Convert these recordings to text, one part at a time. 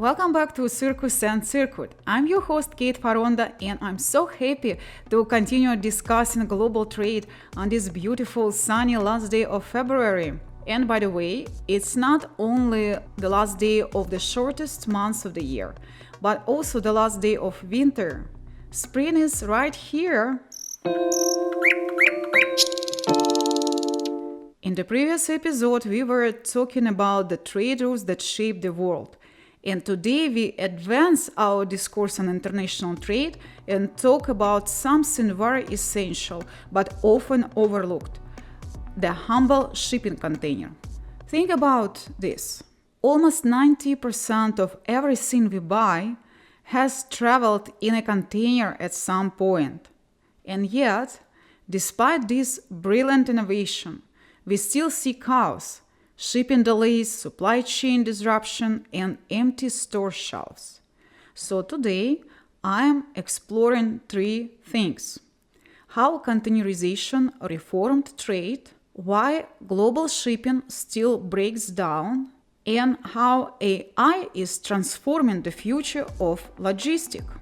Welcome back to Circus and Circuit. I'm your host Kate Faronda, and I'm so happy to continue discussing global trade on this beautiful sunny last day of February. And by the way, it's not only the last day of the shortest month of the year, but also the last day of winter. Spring is right here. In the previous episode, we were talking about the trade routes that shape the world. And today we advance our discourse on international trade and talk about something very essential but often overlooked: the humble shipping container. Think about this. Almost 90% of everything we buy has traveled in a container at some point. And yet, despite this brilliant innovation, we still see chaos, shipping delays, supply chain disruption, and empty store shelves. So today, I am exploring three things: how containerization reformed trade, why global shipping still breaks down, and how AI is transforming the future of logistics.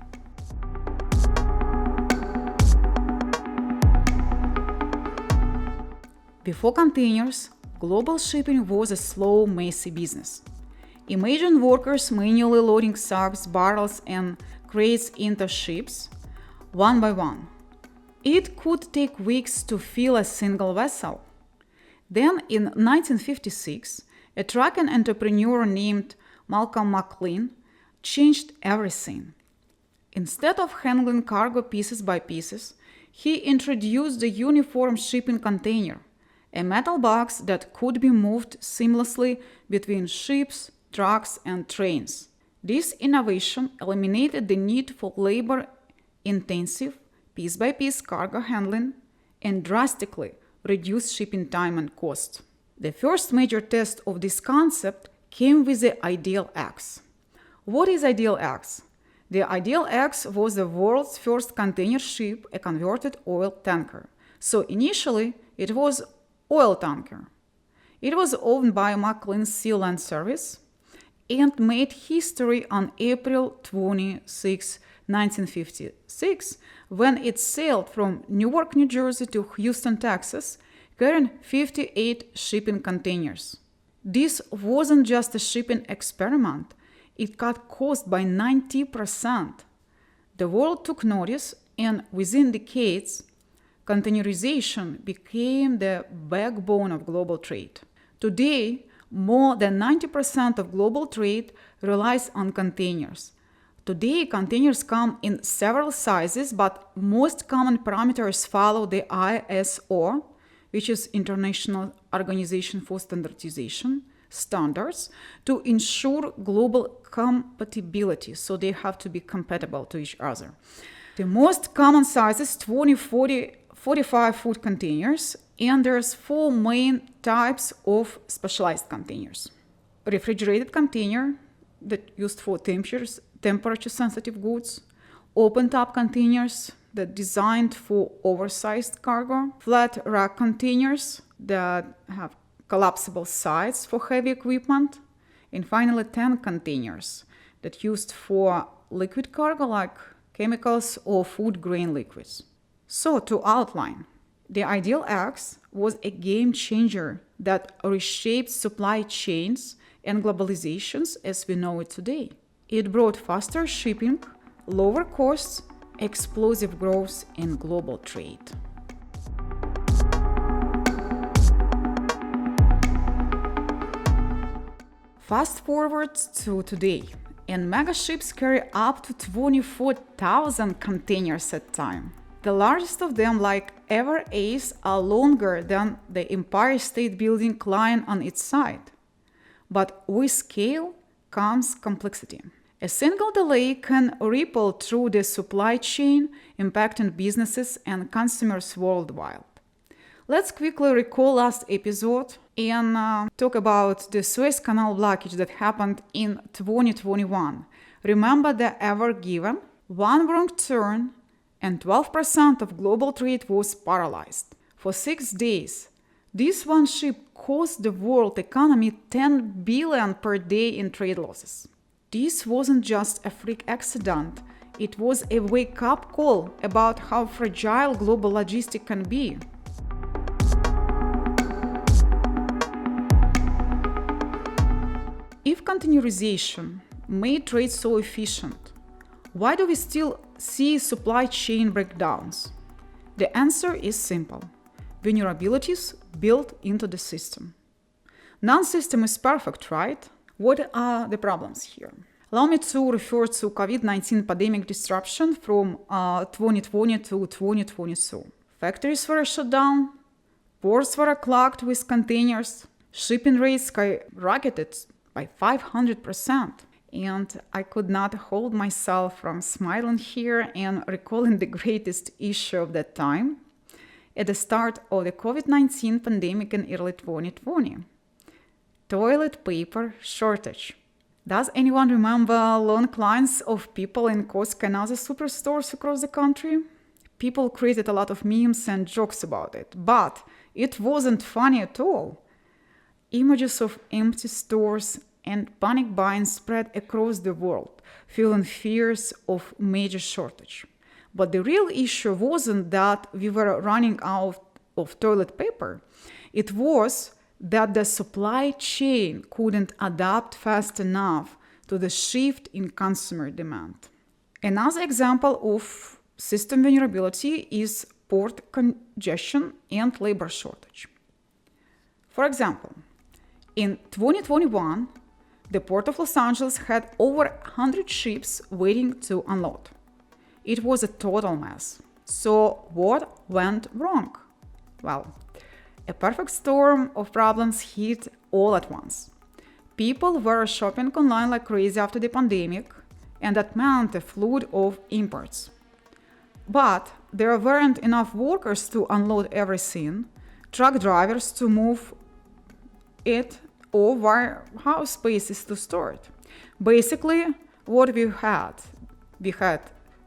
Before containers, global shipping was a slow, messy business. Imagine workers manually loading sacks, barrels, and crates into ships, one by one. It could take weeks to fill a single vessel. Then, in 1956, a trucking entrepreneur named Malcolm McLean changed everything. Instead of handling cargo pieces by pieces, he introduced the uniform shipping container, a metal box that could be moved seamlessly between ships, trucks, and trains. This innovation eliminated the need for labor-intensive, piece-by-piece cargo handling and drastically reduced shipping time and cost. The first major test of this concept came with the Ideal X. What is Ideal X? The Ideal X was the world's first container ship, a converted oil tanker. So initially, it was oil tanker. It was owned by McLean Sea Land Service and made history on April 26, 1956, when it sailed from Newark, New Jersey to Houston, Texas, carrying 58 shipping containers. This wasn't just a shipping experiment. It cut costs by 90%. The world took notice, and within decades, containerization became the backbone of global trade. Today, more than 90% of global trade relies on containers. Today, containers come in several sizes, but most common parameters follow the ISO, which is International Organization for Standardization, standards to ensure global compatibility, so they have to be compatible to each other. The most common sizes: 20, 40, 45-foot containers, and there's four main types of specialized containers. Refrigerated container that used for temperature-sensitive goods, open-top containers that designed for oversized cargo, flat rack containers that have collapsible sides for heavy equipment, and finally tank containers that used for liquid cargo like chemicals or food grain liquids. So, to outline, the Ideal X was a game changer that reshaped supply chains and globalizations as we know it today. It brought faster shipping, lower costs, explosive growth in global trade. Fast forward to today, and mega ships carry up to 24,000 containers at a time. The largest of them, like Ever Ace, are longer than the Empire State Building lying on its side. But with scale comes complexity. A single delay can ripple through the supply chain, impacting businesses and consumers worldwide. Let's quickly recall last episode and talk about the Suez Canal blockage that happened in 2021. Remember the Ever Given? One wrong turn and 12% of global trade was paralyzed. For 6 days, this one ship cost the world economy $10 billion per day in trade losses. This wasn't just a freak accident, it was a wake-up call about how fragile global logistics can be. If containerization made trade so efficient, why do we still see supply chain breakdowns? The answer is simple: vulnerabilities built into the system. None system is perfect, right? What are the problems here? Allow me to refer to COVID-19 pandemic disruption from 2020 to 2022. Factories were shut down, ports were clogged with containers, shipping rates skyrocketed by 500%. And I could not hold myself from smiling here and recalling the greatest issue of that time, at the start of the COVID-19 pandemic in early 2020. Toilet paper shortage. Does anyone remember long lines of people in Costco and other superstores across the country? People created a lot of memes and jokes about it, but it wasn't funny at all. Images of empty stores and panic buying spread across the world, fueling fears of major shortage. But the real issue wasn't that we were running out of toilet paper. It was that the supply chain couldn't adapt fast enough to the shift in consumer demand. Another example of system vulnerability is port congestion and labor shortage. For example, in 2021, the Port of Los Angeles had over 100 ships waiting to unload. It was a total mess. So what went wrong? Well, a perfect storm of problems hit all at once. People were shopping online like crazy after the pandemic, and that meant a flood of imports. But there weren't enough workers to unload everything, truck drivers to move it, or warehouse spaces to store it. Basically, what we had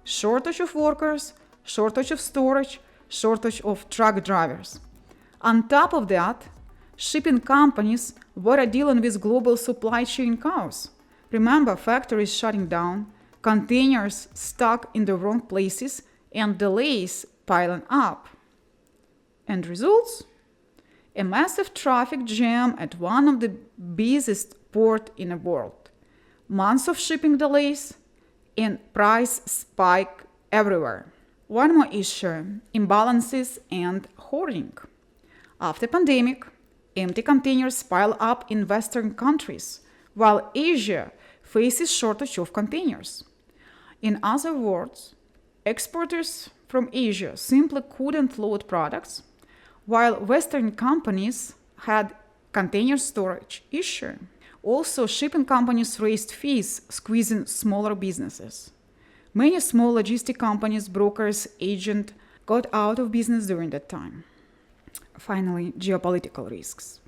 shortage of workers, shortage of storage, shortage of truck drivers. On top of that, shipping companies were dealing with global supply chain chaos. Remember, factories shutting down, containers stuck in the wrong places, and delays piling up. And results? A massive traffic jam at one of the busiest ports in the world. Months of shipping delays and price spike everywhere. One more issue: imbalances and hoarding. After pandemic, empty containers pile up in Western countries, while Asia faces shortage of containers. In other words, exporters from Asia simply couldn't load products, while Western companies had container storage issue. Also, shipping companies raised fees, squeezing smaller businesses. Many small logistic companies, brokers, agents got out of business during that time. Finally, geopolitical risks.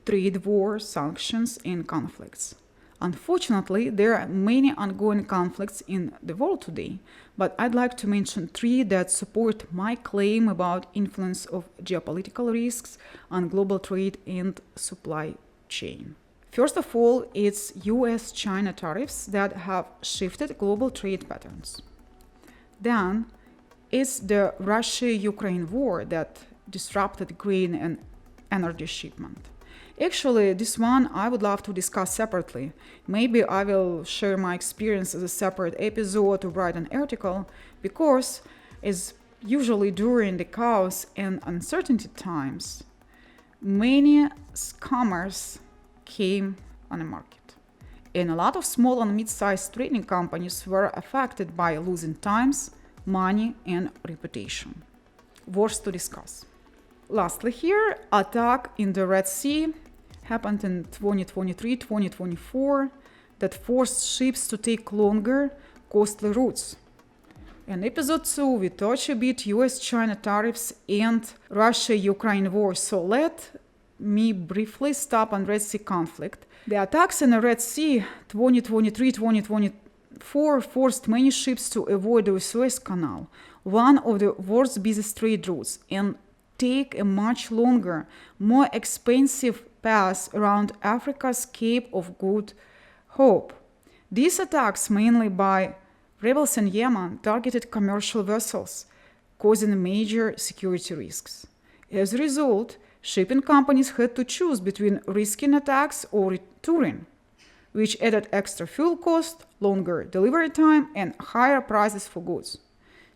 Trade wars, sanctions, and conflicts. Unfortunately, there are many ongoing conflicts in the world today, but I'd like to mention three that support my claim about influence of geopolitical risks on global trade and supply chain. First of all, it's US-China tariffs that have shifted global trade patterns. Then, it's the Russia-Ukraine war that disrupted grain and energy shipment. Actually, this one I would love to discuss separately. Maybe I will share my experience as a separate episode or write an article, because, as usually during the chaos and uncertainty times, many scammers came on the market. And a lot of small and mid-sized trading companies were affected by losing times, money, and reputation. Worth to discuss. Lastly here, attack in the Red Sea happened in 2023-2024 that forced ships to take longer, costly routes. In episode 2, we touch a bit US-China tariffs and Russia-Ukraine war, so let me briefly stop on Red Sea conflict. The attacks in the Red Sea 2023-2024 forced many ships to avoid the Suez Canal, one of the world's busiest trade routes, and take a much longer, more expensive path around Africa's Cape of Good Hope. These attacks, mainly by rebels in Yemen, targeted commercial vessels, causing major security risks. As a result, shipping companies had to choose between risking attacks or retouring, which added extra fuel cost, longer delivery time, and higher prices for goods.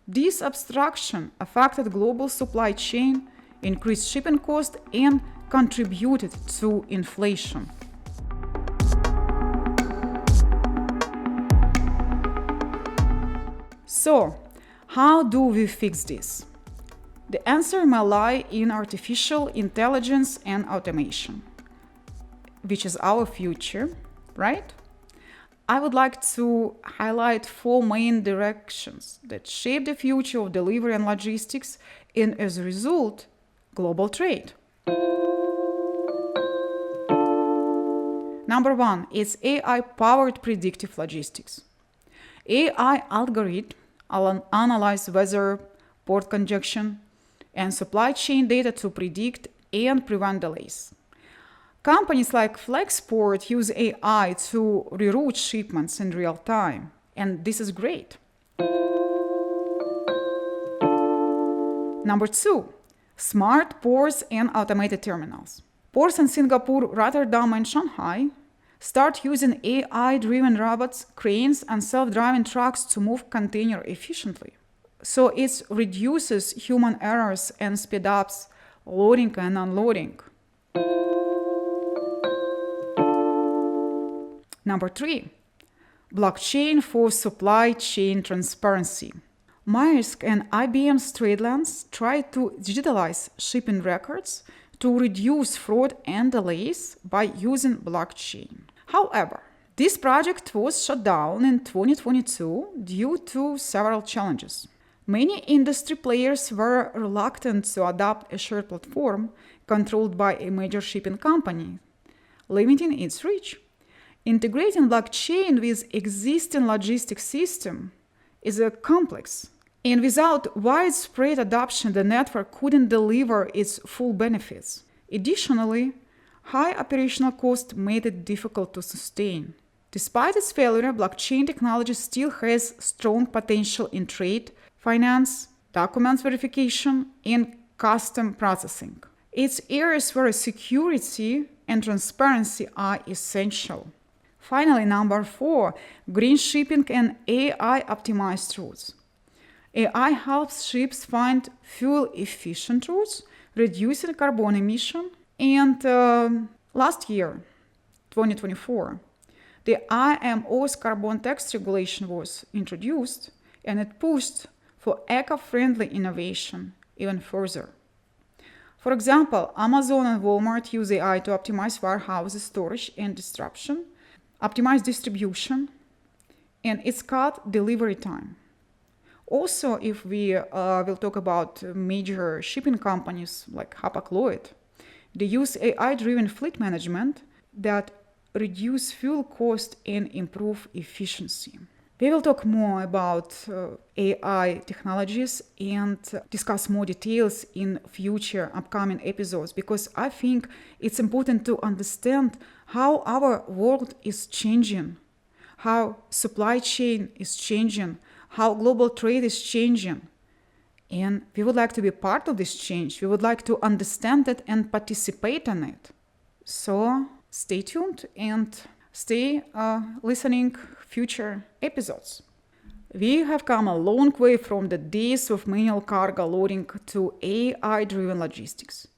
This obstruction affected global supply chain, increased shipping costs, and contributed to inflation. So, how do we fix this? The answer may lie in artificial intelligence and automation, which is our future, right? I would like to highlight 4 main directions that shape the future of delivery and logistics, and as a result, global trade. Number 1 is AI-powered predictive logistics. AI algorithms analyze weather, port congestion, and supply chain data to predict and prevent delays. Companies like Flexport use AI to reroute shipments in real time, and this is great. Number 2, smart ports and automated terminals. Ports in Singapore, Rotterdam, and Shanghai start using AI-driven robots, cranes, and self-driving trucks to move containers efficiently. So it reduces human errors and speeds up loading and unloading. Number 3, blockchain for supply chain transparency. Maersk and IBM's TradeLens try to digitalize shipping records to reduce fraud and delays by using blockchain. However, this project was shut down in 2022 due to several challenges. Many industry players were reluctant to adopt a shared platform controlled by a major shipping company, limiting its reach. Integrating blockchain with existing logistics system is complex, and without widespread adoption, the network couldn't deliver its full benefits. Additionally, high operational cost made it difficult to sustain. Despite its failure, blockchain technology still has strong potential in trade, finance, documents verification, and custom processing. It's areas where security and transparency are essential. Finally, number 4, green shipping and AI-optimized routes. AI helps ships find fuel-efficient routes, reducing carbon emission. And last year, 2024, the IMO's carbon tax regulation was introduced, and it pushed for eco-friendly innovation even further. For example, Amazon and Walmart use AI to optimize warehouses, storage, and distribution, optimize distribution, and it's cut delivery time. Also, if we will talk about major shipping companies like Hapag-Lloyd, they use AI-driven fleet management that reduce fuel cost and improve efficiency. We will talk more about AI technologies and discuss more details in future upcoming episodes, because I think it's important to understand how our world is changing, how supply chain is changing, how global trade is changing. And we would like to be part of this change. We would like to understand it and participate in it. So stay tuned and stay listening future episodes. We have come a long way from the days of manual cargo loading to AI-driven logistics.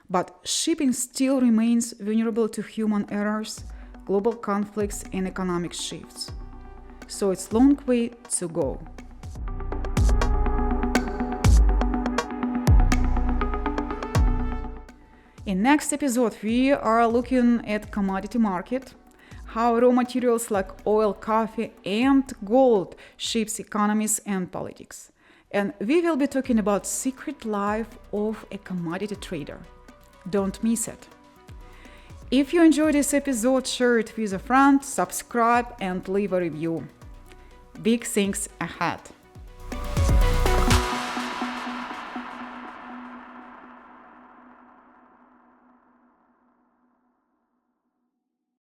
But shipping still remains vulnerable to human errors, global conflicts, and economic shifts. So it's a long way to go. In next episode, we are looking at commodity market, how raw materials like oil, coffee, and gold shapes economies and politics. And we will be talking about secret life of a commodity trader. Don't miss it. If you enjoyed this episode, share it with a friend, subscribe, and leave a review. Big things ahead.